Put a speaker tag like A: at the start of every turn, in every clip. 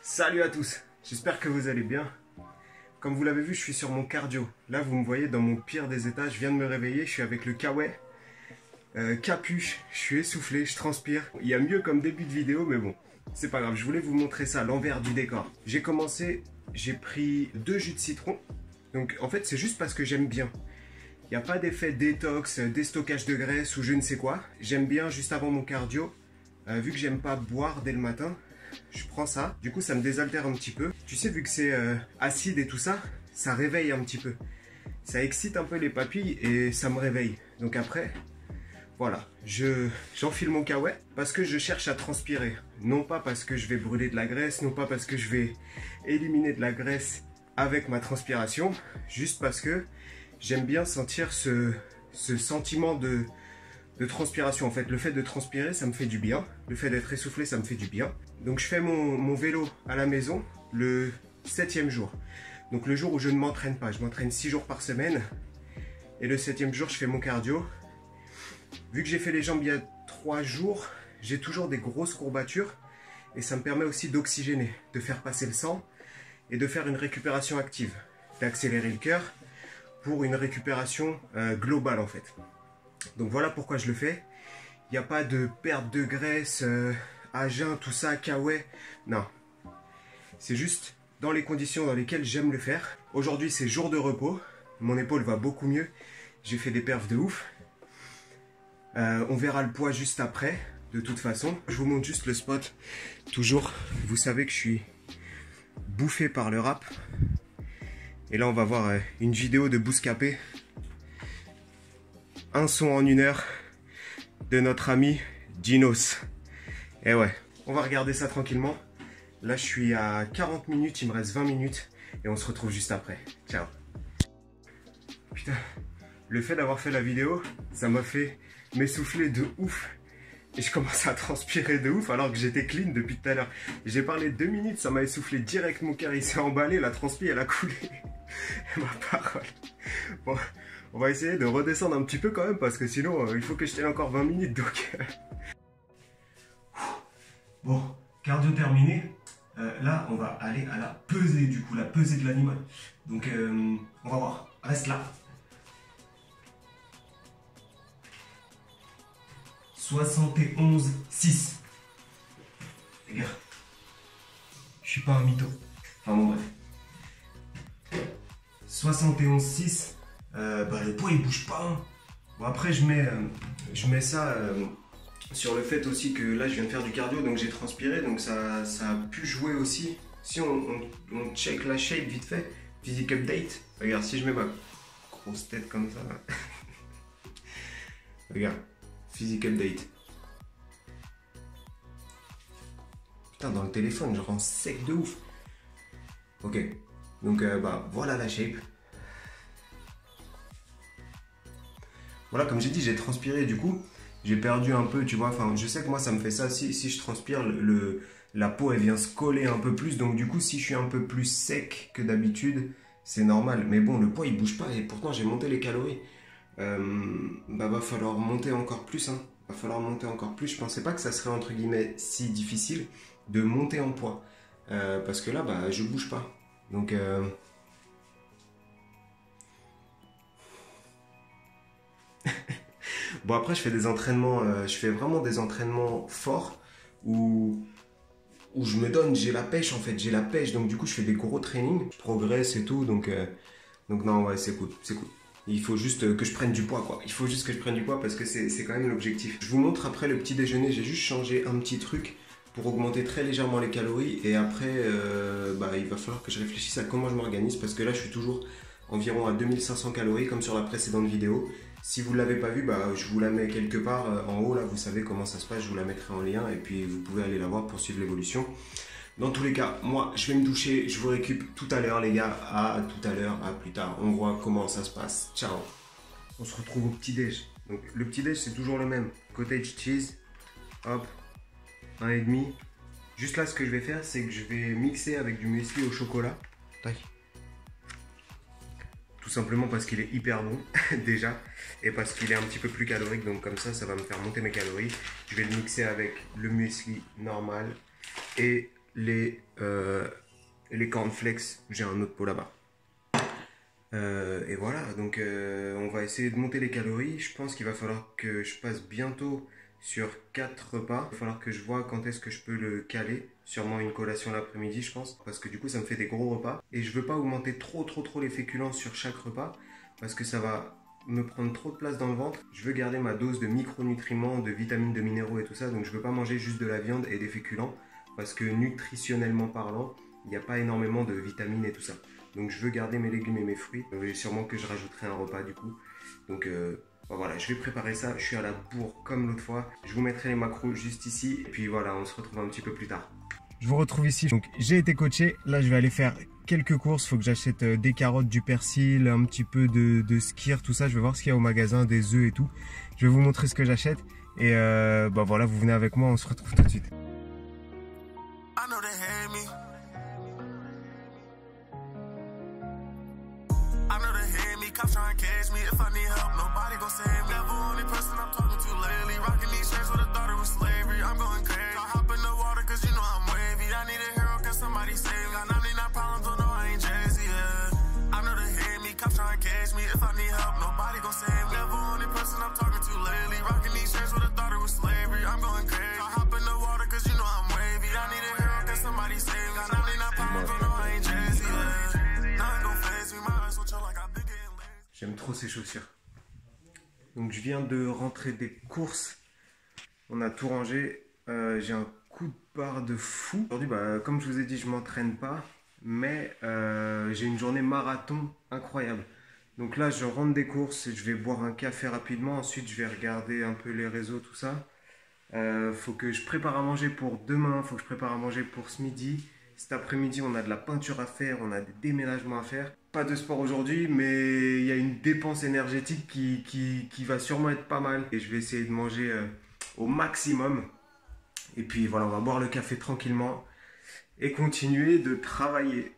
A: Salut à tous, j'espère que vous allez bien. Comme vous l'avez vu, je suis sur mon cardio. Là, vous me voyez dans mon pire des états, je viens de me réveiller, je suis avec le kawaii. Capuche, je suis essoufflé, je transpire. Il y a mieux comme début de vidéo, mais bon, c'est pas grave. Je voulais vous montrer ça, l'envers du décor. J'ai commencé, j'ai pris 2 jus de citron. Donc en fait, c'est juste parce que j'aime bien. Il n'y a pas d'effet détox, déstockage de graisse ou je ne sais quoi. J'aime bien juste avant mon cardio. Vu que j'aime pas boire dès le matin, je prends ça. Du coup, ça me désaltère un petit peu. Tu sais, vu que c'est acide et tout ça, ça réveille un petit peu. Ça excite un peu les papilles et ça me réveille. Donc après, voilà, j'enfile mon kawaii parce que je cherche à transpirer. Non pas parce que je vais brûler de la graisse, non pas parce que je vais éliminer de la graisse avec ma transpiration. Juste parce que j'aime bien sentir ce sentiment de transpiration. En fait, le fait de transpirer, ça me fait du bien. Le fait d'être essoufflé, ça me fait du bien. Donc je fais mon vélo à la maison le 7e jour. Donc le jour où je ne m'entraîne pas. Je m'entraîne 6 jours par semaine. Et le 7e jour, je fais mon cardio. Vu que j'ai fait les jambes il y a 3 jours, j'ai toujours des grosses courbatures. Et ça me permet aussi d'oxygéner, de faire passer le sang et de faire une récupération active. D'accélérer le cœur pour une récupération globale en fait. Donc voilà pourquoi je le fais. Il n'y a pas de perte de graisse, à jeun, tout ça, kawaii. Non. C'est juste dans les conditions dans lesquelles j'aime le faire. Aujourd'hui c'est jour de repos. Mon épaule va beaucoup mieux. J'ai fait des perfs de ouf. On verra le poids juste après. De toute façon, je vous montre juste le spot. Toujours, vous savez que je suis bouffé par le rap. Et là on va voir une vidéo de Bouscapé. Un son en 1 heure de notre ami Dinos. Et ouais, on va regarder ça tranquillement. Là, je suis à 40 minutes, il me reste 20 minutes. Et on se retrouve juste après. Ciao. Putain, le fait d'avoir fait la vidéo, ça m'a fait m'essouffler de ouf. Et je commence à transpirer de ouf alors que j'étais clean depuis tout à l'heure. J'ai parlé 2 minutes, ça m'a essoufflé direct, mon cœur il s'est emballé, la transpi elle a coulé. Ma parole. Bon, on va essayer de redescendre un petit peu quand même parce que sinon il faut que je tienne encore 20 minutes donc. Bon, cardio terminé. Là on va aller à la pesée du coup, la pesée de l'animal. Donc on va voir, reste là. 71,6. Les gars, je suis pas un mytho. Enfin bon bref. 71,6. Le poids il bouge pas. Hein. Bon après je mets ça sur le fait aussi que là je viens de faire du cardio donc j'ai transpiré donc ça a pu jouer aussi. Si on check la shape vite fait, physique update. Regarde si je mets ma grosse tête comme ça. Là. Regarde. Physique update. Putain, dans le téléphone, je rends sec de ouf. Ok. Donc, voilà la shape. Voilà, comme j'ai dit, j'ai transpiré du coup. J'ai perdu un peu, tu vois. Enfin, je sais que moi, ça me fait ça. Si je transpire, la peau, elle vient se coller un peu plus. Donc, du coup, si je suis un peu plus sec que d'habitude, c'est normal. Mais bon, le poids, il bouge pas. Et pourtant, j'ai monté les calories. Va falloir monter encore plus hein. Va falloir monter encore plus. Je pensais pas que ça serait entre guillemets si difficile de monter en poids parce que là je bouge pas donc bon après je fais des entraînements je fais vraiment des entraînements forts où je me donne, j'ai la pêche en fait, j'ai la pêche donc du coup je fais des gros trainings, je progresse et tout donc non ouais c'est cool, c'est cool. Il faut juste que je prenne du poids quoi. Il faut juste que je prenne du poids parce que c'est quand même l'objectif. Je vous montre après le petit déjeuner. J'ai juste changé un petit truc pour augmenter très légèrement les calories. Et après, il va falloir que je réfléchisse à comment je m'organise parce que là, je suis toujours environ à 2500 calories comme sur la précédente vidéo. Si vous ne l'avez pas vu, je vous la mets quelque part en haut. Là, vous savez comment ça se passe. Je vous la mettrai en lien et puis vous pouvez aller la voir pour suivre l'évolution. Dans tous les cas, moi, je vais me doucher. Je vous récup tout à l'heure, les gars. À tout à l'heure, à plus tard. On voit comment ça se passe. Ciao. On se retrouve au petit-déj. Donc, le petit-déj, c'est toujours le même. Cottage cheese. Hop. 1,5. Juste là, ce que je vais faire, c'est que je vais mixer avec du muesli au chocolat. Tac. Tout simplement parce qu'il est hyper bon, déjà. Et parce qu'il est un petit peu plus calorique. Donc, comme ça va me faire monter mes calories. Je vais le mixer avec le muesli normal. Et les cornflakes. J'ai un autre pot là-bas. Et voilà, donc on va essayer de monter les calories. Je pense qu'il va falloir que je passe bientôt sur 4 repas. Il va falloir que je vois quand est-ce que je peux le caler. Sûrement une collation l'après-midi, je pense. Parce que du coup, ça me fait des gros repas. Et je veux pas augmenter trop les féculents sur chaque repas. Parce que ça va me prendre trop de place dans le ventre. Je veux garder ma dose de micronutriments, de vitamines, de minéraux et tout ça. Donc je veux pas manger juste de la viande et des féculents. Parce que nutritionnellement parlant, il n'y a pas énormément de vitamines et tout ça. Donc je veux garder mes légumes et mes fruits. Et sûrement que je rajouterai un repas du coup. Donc voilà, je vais préparer ça. Je suis à la bourre comme l'autre fois. Je vous mettrai les macros juste ici. Et puis voilà, on se retrouve un petit peu plus tard. Je vous retrouve ici. Donc j'ai été coaché. Là je vais aller faire quelques courses. Il faut que j'achète des carottes, du persil, un petit peu de skyr, tout ça. Je vais voir ce qu'il y a au magasin, des œufs et tout. Je vais vous montrer ce que j'achète. Et voilà, vous venez avec moi. On se retrouve tout de suite. I know they hate me, cops trying to catch me. If I need help, nobody gon' save me. Never only person I'm talking to lately. Rocking these shirts with a thought it was slavery. I'm going crazy. I hop in the water cause you know I'm wavy. I need a hero, can somebody save me? Got 99 problems, don't know I ain't Jay-Z, yeah. I know they hate me, cops trying to catch me. If I need help, nobody gon' save me. Never only person I'm talking to lately. Rocking these shirts with a thought it was slavery. I'm going crazy. I hop in the water cause you know I'm wavy. I need a hero, can somebody save me? Got 99 problems, don't know I ain't Jay-Z, yeah. J'aime trop ces chaussures. Donc je viens de rentrer des courses. On a tout rangé. J'ai un coup de barre de fou. Aujourd'hui, comme je vous ai dit, je m'entraîne pas. Mais j'ai une journée marathon incroyable. Donc là, je rentre des courses. Je vais boire un café rapidement. Ensuite, je vais regarder un peu les réseaux, tout ça. Faut que je prépare à manger pour demain. Faut que je prépare à manger pour ce midi. Cet après-midi, on a de la peinture à faire, on a des déménagements à faire. Pas de sport aujourd'hui, mais il y a une dépense énergétique qui va sûrement être pas mal. Et je vais essayer de manger au maximum. Et puis voilà, on va boire le café tranquillement et continuer de travailler.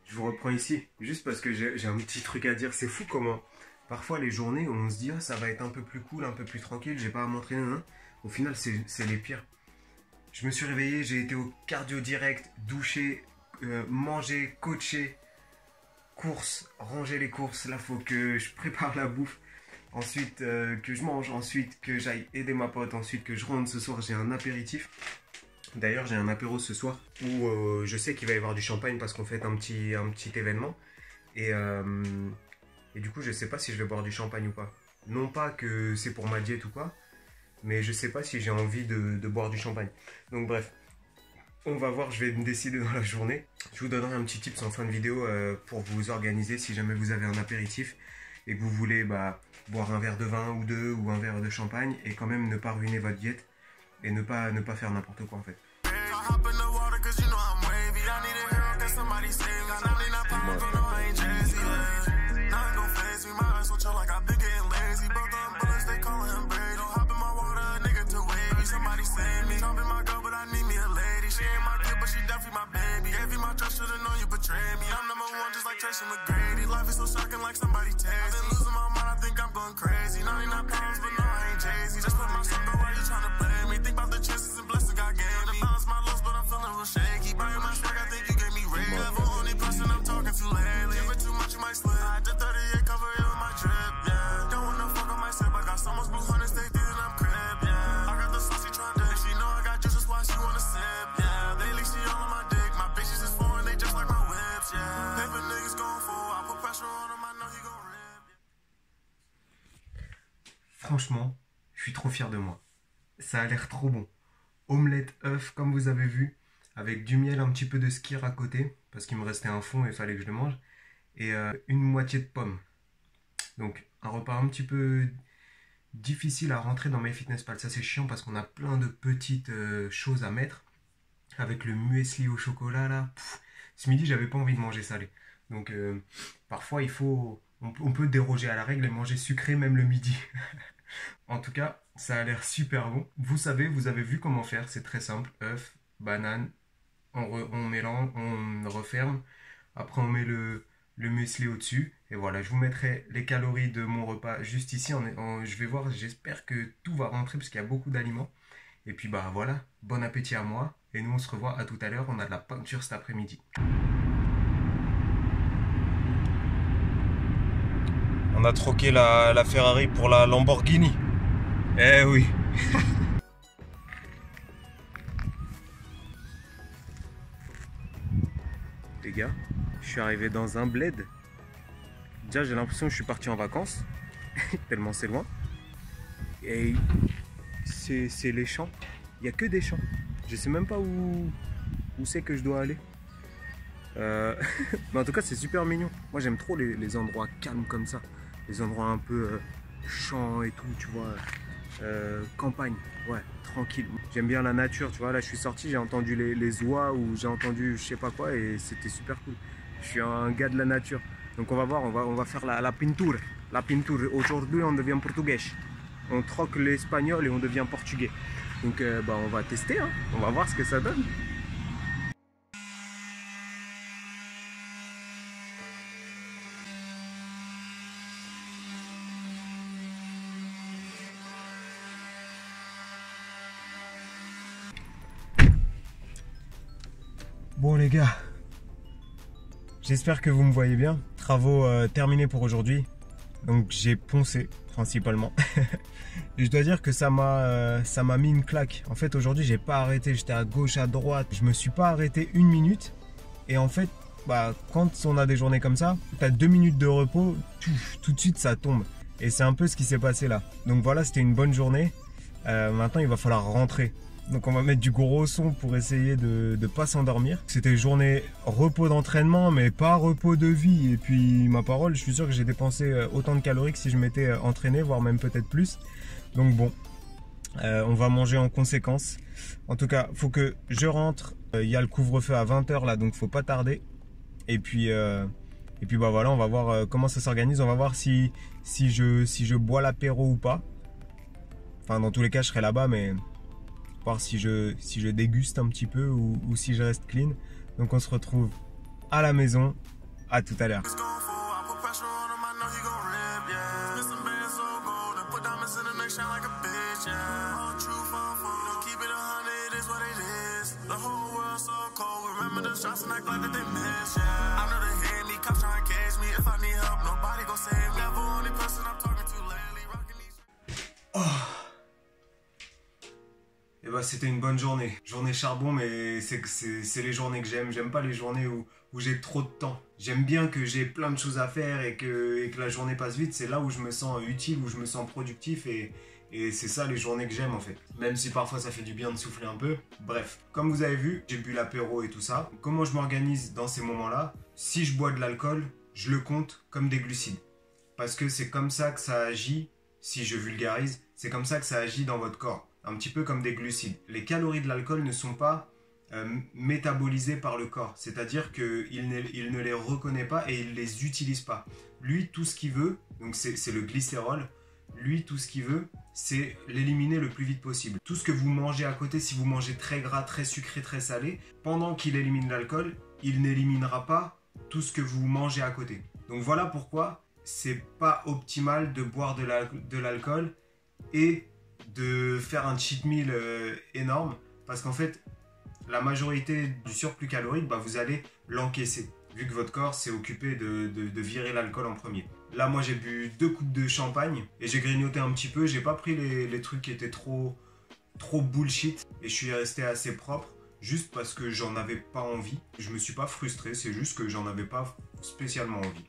A: Je vous reprends ici, juste parce que j'ai un petit truc à dire. C'est fou comment, parfois les journées où on se dit « Ah, ça va être un peu plus cool, un peu plus tranquille, j'ai pas à m'entraîner. » Au final, c'est les pires. Je me suis réveillé, j'ai été au cardio direct, douché, manger, coacher, courses, ranger les courses. Là, il faut que je prépare la bouffe. Ensuite, que je mange. Ensuite, que j'aille aider ma pote. Ensuite, que je rentre ce soir. J'ai un apéritif. D'ailleurs, j'ai un apéro ce soir où je sais qu'il va y avoir du champagne parce qu'on fait un petit événement. Et du coup, je sais pas si je vais boire du champagne ou pas. Non pas que c'est pour ma diète ou quoi. Mais je sais pas si j'ai envie de boire du champagne. Donc bref, on va voir, je vais me décider dans la journée. Je vous donnerai un petit tips en fin de vidéo pour vous organiser si jamais vous avez un apéritif et que vous voulez boire un verre de vin ou deux ou un verre de champagne et quand même ne pas ruiner votre diète et ne pas faire n'importe quoi en fait. Tracy McGrady, life is so shocking like somebody text. I've been losing my mind, I think I'm going crazy. 99 pounds, but no, I ain't Jay-Z. Just put my son, go, why you tryna play me? Think about the chances and blessings God gave me. Balance my loss, but I'm feeling real shaky. Buying my swag, I think you gave me raise. Never only person I'm talking to lately. Give it too much, you might slip. I did 38, cover it with my drip, yeah. Don't want no fuck on my sip. I got so much blue honey, stay thin, I'm crib, yeah. I got the sauce, she tryna dick. She know I got juice, that's why she wanna sip, yeah. Lately, she all on my dick. My bitches is foreign, they just like my whips, yeah. Paper niggas going for, I put pressure on him, I know he gon' rip. Franchement, je suis trop fier de moi. Ça a l'air trop bon. Omelette œuf, comme vous avez vu, avec du miel, un petit peu de skyr à côté, parce qu'il me restait un fond et il fallait que je le mange, et une moitié de pomme. Donc, un repas un petit peu difficile à rentrer dans MyFitnessPal. Ça, c'est chiant parce qu'on a plein de petites choses à mettre. Avec le muesli au chocolat, là. Ce midi, j'avais pas envie de manger salé. Donc, parfois, on peut déroger à la règle et manger sucré même le midi. En tout cas, ça a l'air super bon. Vous savez, vous avez vu comment faire. C'est très simple. Œuf, banane, on mélange, on referme. Après, on met le muesli au-dessus. Et voilà, je vous mettrai les calories de mon repas juste ici. Je vais voir, j'espère que tout va rentrer parce qu'il y a beaucoup d'aliments. Et puis bah voilà, bon appétit à moi. Et nous on se revoit à tout à l'heure, on a de la peinture cet après-midi. On a troqué la Ferrari pour la Lamborghini. Eh oui. Les gars, je suis arrivé dans un bled. Déjà j'ai l'impression que je suis parti en vacances, tellement c'est loin. Et c'est les champs. Il n'y a que des champs. Je sais même pas où c'est que je dois aller. Mais en tout cas c'est super mignon. Moi j'aime trop les endroits calmes comme ça. Les endroits un peu champs et tout, tu vois. Campagne, ouais, tranquille. J'aime bien la nature, tu vois. Là je suis sorti, j'ai entendu les oies ou j'ai entendu je sais pas quoi et c'était super cool. Je suis un gars de la nature. Donc on va voir, on va faire la pinture. La pinture. Aujourd'hui on devient portugais. On troque l'espagnol et on devient portugais. Donc bah, on va tester, hein. On va voir ce que ça donne. Bon les gars, j'espère que vous me voyez bien. Travaux terminés pour aujourd'hui. Donc j'ai poncé principalement. Et je dois dire que ça m'a mis une claque. En fait aujourd'hui j'ai pas arrêté, j'étais à gauche, à droite. Je me suis pas arrêté une minute. Et en fait, bah, quand on a des journées comme ça, tu as 2 minutes de repos, tout de suite ça tombe. Et c'est un peu ce qui s'est passé là. Donc voilà, c'était une bonne journée. Maintenant il va falloir rentrer. Donc on va mettre du gros son pour essayer de ne pas s'endormir. C'était journée repos d'entraînement mais pas repos de vie. Et puis ma parole, je suis sûr que j'ai dépensé autant de calories que si je m'étais entraîné, voire même peut-être plus. Donc bon, on va manger en conséquence. En tout cas, faut que je rentre. Il y a le couvre-feu à 20 h là, donc faut pas tarder. Et puis bah voilà, on va voir comment ça s'organise. On va voir si je bois l'apéro ou pas. Enfin dans tous les cas, je serai là-bas, mais voir si je déguste un petit peu ou si je reste clean. Donc on se retrouve à la maison. À tout à l'heure. Et bah c'était une bonne journée. Journée charbon, mais c'est les journées que j'aime. J'aime pas les journées où j'ai trop de temps. J'aime bien que j'ai plein de choses à faire et que la journée passe vite. C'est là où je me sens utile, où je me sens productif et c'est ça les journées que j'aime en fait. Même si parfois ça fait du bien de souffler un peu. Bref, comme vous avez vu, j'ai bu l'apéro et tout ça. Comment je m'organise dans ces moments-là? Si je bois de l'alcool, je le compte comme des glucides. Parce que c'est comme ça que ça agit, si je vulgarise, c'est comme ça que ça agit dans votre corps. Un petit peu comme des glucides. Les calories de l'alcool ne sont pas métabolisées par le corps. C'est-à-dire qu'il ne les reconnaît pas et il ne les utilise pas. Lui, tout ce qu'il veut, donc c'est le glycérol, lui, tout ce qu'il veut, c'est l'éliminer le plus vite possible. Tout ce que vous mangez à côté, si vous mangez très gras, très sucré, très salé, pendant qu'il élimine l'alcool, il n'éliminera pas tout ce que vous mangez à côté. Donc voilà pourquoi c'est pas optimal de boire de l'alcool et de faire un cheat meal énorme parce qu'en fait la majorité du surplus calorique vous allez l'encaisser vu que votre corps s'est occupé de virer l'alcool en premier. Là moi j'ai bu 2 coupes de champagne et j'ai grignoté un petit peu, j'ai pas pris les trucs qui étaient trop bullshit et je suis resté assez propre juste parce que j'en avais pas envie. Je me suis pas frustré, c'est juste que j'en avais pas spécialement envie.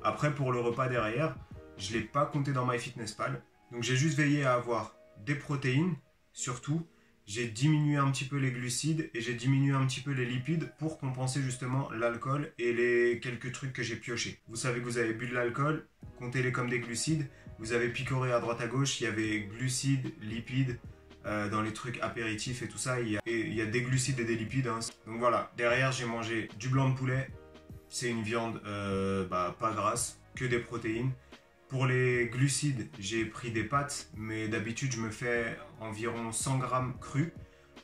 A: Après pour le repas derrière, je l'ai pas compté dans MyFitnessPal. Donc j'ai juste veillé à avoir des protéines, surtout. J'ai diminué un petit peu les glucides et j'ai diminué un petit peu les lipides pour compenser justement l'alcool et les quelques trucs que j'ai piochés. Vous savez que vous avez bu de l'alcool, comptez-les comme des glucides. Vous avez picoré à droite à gauche, il y avait glucides, lipides, dans les trucs apéritifs et tout ça. Il y a des glucides et des lipides. Hein. Donc voilà, derrière j'ai mangé du blanc de poulet. C'est une viande pas grasse, que des protéines. Pour les glucides, j'ai pris des pâtes, mais d'habitude je me fais environ 100 grammes crus.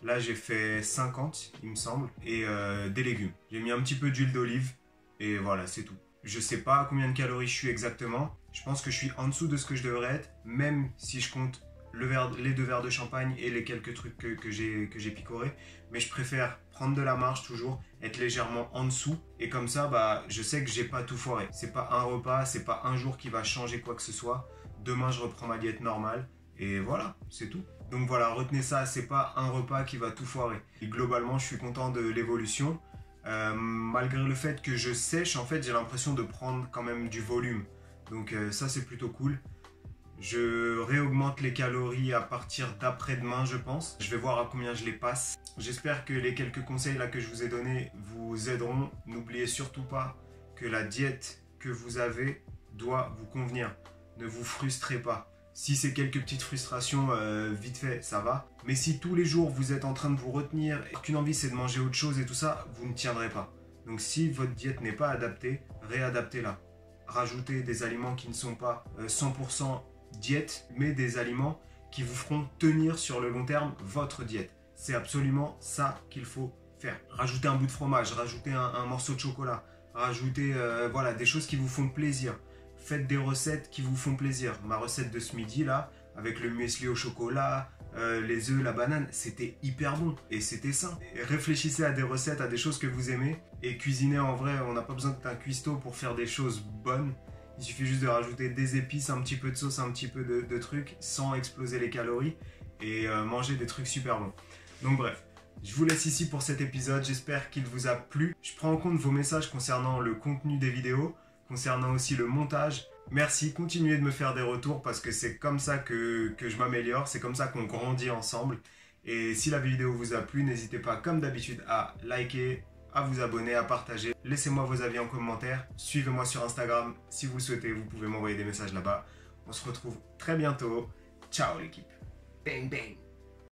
A: Là j'ai fait 50 il me semble, et des légumes. J'ai mis un petit peu d'huile d'olive, et voilà c'est tout. Je sais pas à combien de calories je suis exactement. Je pense que je suis en dessous de ce que je devrais être, même si je compte les 2 verres de champagne et les quelques trucs que j'ai picorés. Mais je préfère prendre de la marge toujours, être légèrement en dessous. Et comme ça, bah, je sais que j'ai pas tout foiré. C'est pas un repas, c'est pas un jour qui va changer quoi que ce soit. Demain, je reprends ma diète normale. Et voilà, c'est tout. Donc voilà, retenez ça, c'est pas un repas qui va tout foirer. Et globalement, je suis content de l'évolution. Malgré le fait que je sèche, en fait, j'ai l'impression de prendre quand même du volume. Donc ça, c'est plutôt cool. Je réaugmente les calories à partir d'après-demain, je pense. Je vais voir à combien je les passe. J'espère que les quelques conseils là que je vous ai donnés vous aideront. N'oubliez surtout pas que la diète que vous avez doit vous convenir. Ne vous frustrez pas. Si c'est quelques petites frustrations, vite fait, ça va. Mais si tous les jours vous êtes en train de vous retenir et qu'une envie c'est de manger autre chose et tout ça, vous ne tiendrez pas. Donc si votre diète n'est pas adaptée, réadaptez-la. Rajoutez des aliments qui ne sont pas 100% diète, mais des aliments qui vous feront tenir sur le long terme votre diète. C'est absolument ça qu'il faut faire. Rajoutez un bout de fromage, rajoutez un morceau de chocolat, rajoutez voilà, des choses qui vous font plaisir. Faites des recettes qui vous font plaisir. Ma recette de ce midi là, avec le muesli au chocolat, les œufs, la banane, c'était hyper bon et c'était sain. Et réfléchissez à des recettes, à des choses que vous aimez et cuisinez en vrai. On n'a pas besoin d'être un cuistot pour faire des choses bonnes. Il suffit juste de rajouter des épices, un petit peu de sauce, un petit peu de trucs sans exploser les calories et manger des trucs super bons. Donc bref, je vous laisse ici pour cet épisode. J'espère qu'il vous a plu. Je prends en compte vos messages concernant le contenu des vidéos, concernant aussi le montage. Merci, continuez de me faire des retours parce que c'est comme ça que je m'améliore, c'est comme ça qu'on grandit ensemble. Et si la vidéo vous a plu, n'hésitez pas comme d'habitude à liker, à vous abonner, à partager. Laissez-moi vos avis en commentaire. Suivez-moi sur Instagram si vous le souhaitez, vous pouvez m'envoyer des messages là-bas. On se retrouve très bientôt. Ciao l'équipe. Bang bang.